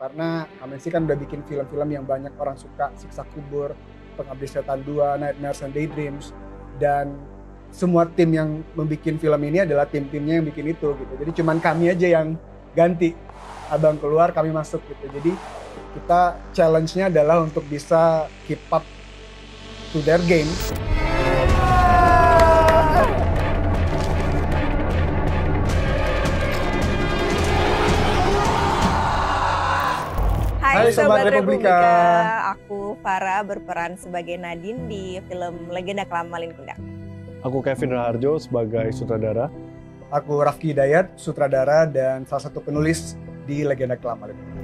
Karena Kamensi kan udah bikin film-film yang banyak orang suka, Siksa Kubur, Pengabdi Setan 2, Nightmares and Daydreams, dan semua tim yang membuat film ini adalah tim-timnya yang bikin itu gitu. Jadi cuman kami aja yang ganti, abang keluar kami masuk gitu. Jadi kita challenge-nya adalah untuk bisa keep up to their game. Hai Sobat Republika, aku Farah berperan sebagai Nadine di film Legenda Kelam Malin Kundang. Aku Kevin Raharjo sebagai sutradara. Aku Rafki Hidayat, sutradara dan salah satu penulis di Legenda Kelam Malin Kundang.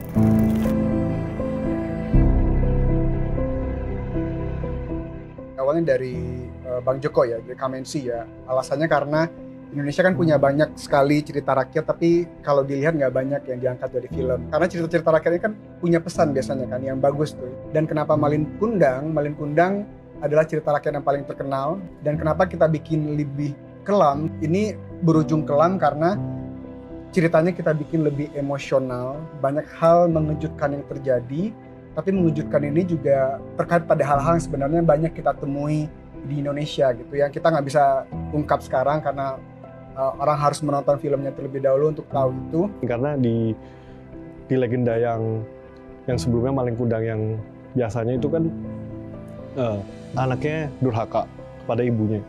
Awalnya dari Bang Joko ya, dari Kamensi ya. Alasannya karena Indonesia kan punya banyak sekali cerita rakyat, tapi kalau dilihat nggak banyak yang diangkat dari film. Karena cerita-cerita rakyat ini kan punya pesan biasanya kan, yang bagus tuh. Dan kenapa Malin Kundang? Malin Kundang adalah cerita rakyat yang paling terkenal. Dan kenapa kita bikin lebih kelam? Ini berujung kelam karena ceritanya kita bikin lebih emosional. Banyak hal mengejutkan yang terjadi, tapi mengejutkan ini juga terkait pada hal-hal yang sebenarnya banyak kita temui di Indonesia gitu, yang kita nggak bisa ungkap sekarang karena orang harus menonton filmnya terlebih dahulu untuk tahu itu. Karena di legenda yang sebelumnya Malin Kundang yang biasanya itu kan anaknya durhaka kepada ibunya,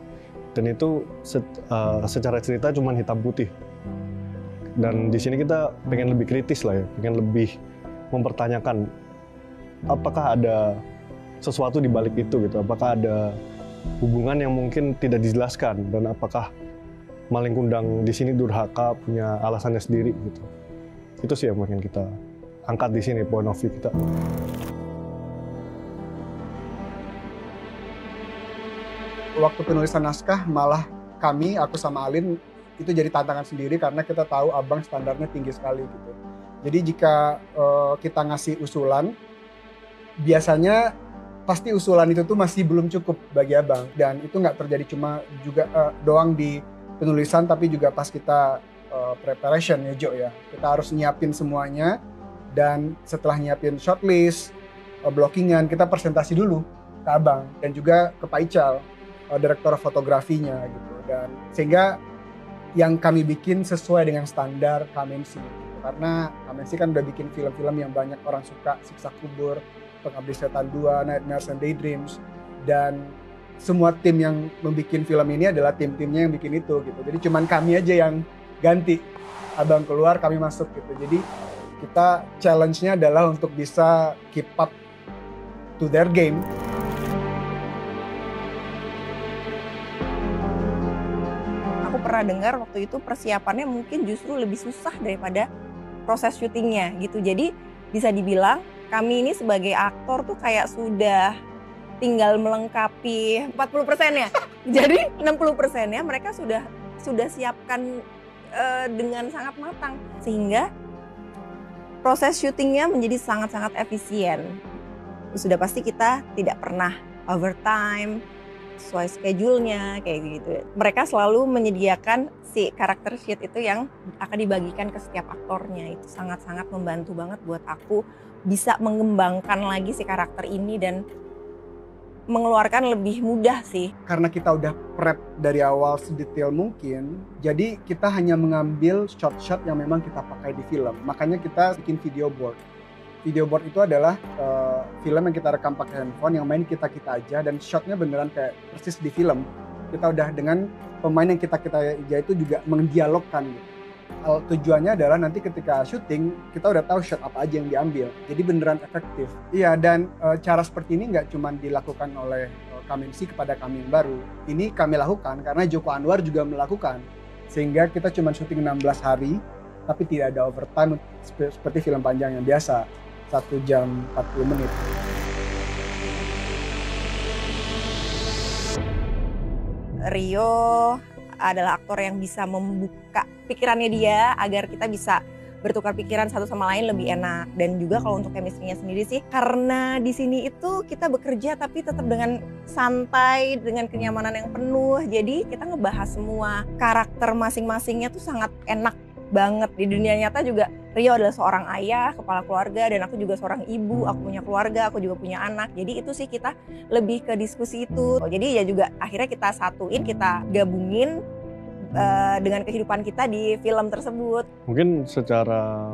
dan itu secara cerita cuma hitam putih. Dan di sini kita pengen lebih kritis lah ya, pengen lebih mempertanyakan apakah ada sesuatu di balik itu gitu, apakah ada hubungan yang mungkin tidak dijelaskan, dan apakah Malin Kundang di sini durhaka punya alasannya sendiri gitu. Itu sih yang pengen kita angkat di sini, point of view kita. Waktu penulisan naskah malah aku sama Alin itu jadi tantangan sendiri karena kita tahu abang standarnya tinggi sekali gitu. Jadi jika kita ngasih usulan, biasanya pasti usulan itu tuh masih belum cukup bagi abang, dan itu nggak terjadi cuma juga doang di penulisan, tapi juga pas kita preparation ya Jo ya. Kita harus nyiapin semuanya, dan setelah nyiapin shortlist, blockingan, kita presentasi dulu ke abang dan juga ke Pak Ical, direktur fotografinya gitu. Dan sehingga yang kami bikin sesuai dengan standar Kamensi gitu. Karena Kamensi kan udah bikin film-film yang banyak orang suka, Siksa Kubur, Pengabdi Setan 2, Nightmares and Daydreams, dan semua tim yang membuat film ini adalah tim-timnya yang bikin itu gitu. Jadi cuman kami aja yang ganti, abang keluar kami masuk gitu. Jadi kita challenge-nya adalah untuk bisa keep up to their game. Aku pernah dengar waktu itu persiapannya mungkin justru lebih susah daripada proses syutingnya gitu. Jadi bisa dibilang kami ini sebagai aktor tuh kayak sudah tinggal melengkapi 40%-nya. Jadi 60%-nya mereka sudah siapkan dengan sangat matang. Sehingga proses syutingnya menjadi sangat-sangat efisien. Sudah pasti kita tidak pernah overtime, sesuai schedule-nya kayak gitu. Mereka selalu menyediakan si karakter sheet itu yang akan dibagikan ke setiap aktornya. Itu sangat-sangat membantu banget buat aku bisa mengembangkan lagi si karakter ini dan mengeluarkan lebih mudah sih. Karena kita udah prep dari awal sedetail mungkin, jadi kita hanya mengambil shot-shot yang memang kita pakai di film. Makanya kita bikin video board. Video board itu adalah film yang kita rekam pakai handphone, yang main kita aja, dan shotnya beneran kayak persis di film. Kita udah dengan pemain yang kita aja itu juga mendialogkan gitu. Tujuannya adalah nanti ketika syuting kita udah tahu shot apa aja yang diambil, jadi beneran efektif. Iya, dan cara seperti ini nggak cuma dilakukan oleh Kamensi kepada kami yang baru. Ini kami lakukan karena Joko Anwar juga melakukan, sehingga kita cuma syuting 16 hari tapi tidak ada overtime seperti film panjang yang biasa 1 jam 40 menit. Rio adalah aktor yang bisa membuka pikirannya dia agar kita bisa bertukar pikiran satu sama lain lebih enak. Dan juga kalau untuk chemistry-nya sendiri sih, karena di sini itu kita bekerja tapi tetap dengan santai, dengan kenyamanan yang penuh. Jadi kita ngebahas semua karakter masing-masingnya tuh sangat enak banget. Di dunia nyata juga Rio adalah seorang ayah, kepala keluarga, dan aku juga seorang ibu, aku punya keluarga, aku juga punya anak. Jadi itu sih kita lebih ke diskusi itu. Jadi ya juga akhirnya kita satuin, kita gabungin dengan kehidupan kita di film tersebut. Mungkin secara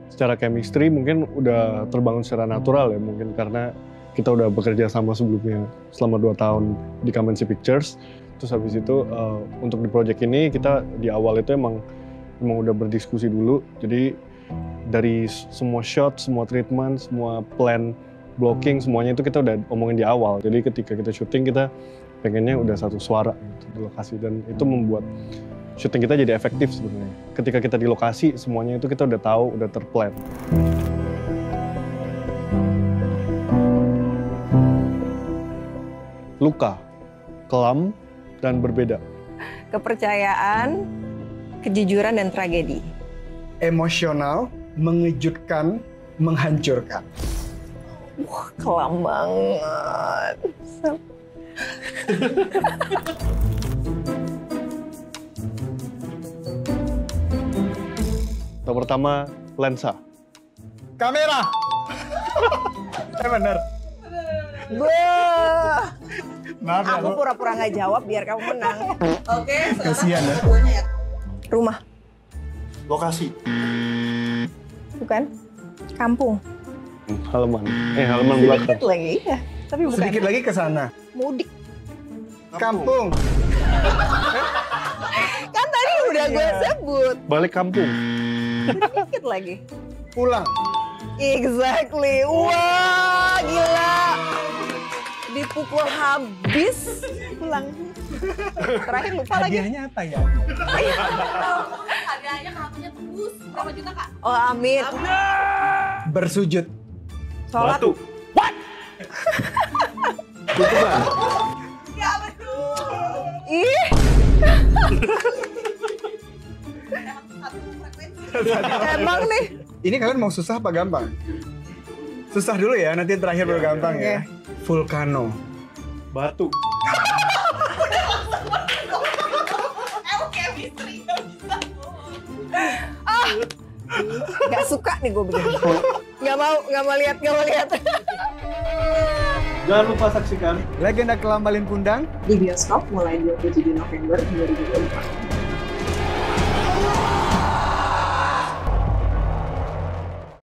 secara chemistry mungkin udah terbangun secara natural ya, mungkin karena kita udah bekerja sama sebelumnya selama 2 tahun di Kamensi Pictures. Terus habis itu untuk di project ini kita di awal itu emang udah berdiskusi dulu. Jadi dari semua shot, semua treatment, semua plan blocking, semuanya itu kita udah omongin di awal. Jadi ketika kita syuting kita pengennya udah satu suara gitu di lokasi, dan itu membuat syuting kita jadi efektif sebenarnya. Ketika kita di lokasi semuanya itu kita udah tahu, udah terplan. Luka, kelam, dan berbeda. Kepercayaan, kejujuran, dan tragedi. Emosional, mengejutkan, menghancurkan. Wah, kelam banget. Yang pertama, lensa. Kamera. Bener. Bah. Maaf ya, Aku pura-pura nggak jawab biar kamu menang. Oke, Kasihan ya. Rumah, Lokasi. bukan? Kampung. Halaman. Halaman belakang. Sedikit lagi, ya. Tapi bukan. Sedikit lagi ke sana. Mudik. Kampung. Kan tadi udah gue sebut. Balik kampung. Sedikit lagi. Pulang. Exactly. Wah, gila. Dipukul habis. Pulang. Terakhir lupa lagi. Hadiahnya apa ya? Hadiahnya kartunya tembus berapa juta Kak? Oh, amin. Bersujud. Sholat. Batu. What? Tutupan. Ya betul. Ih. Satu frekuensi. Emang nih. Ini kalian mau susah apa gampang? Susah dulu ya, nanti terakhir baru gampang ya. Vulcano. Batu. Emang chemistry bisa. Gak suka nih gue begini. Gak mau lihat. Jangan lupa saksikan Legenda Kelam Malin Kundang. Di bioskop mulai 27 November 2024.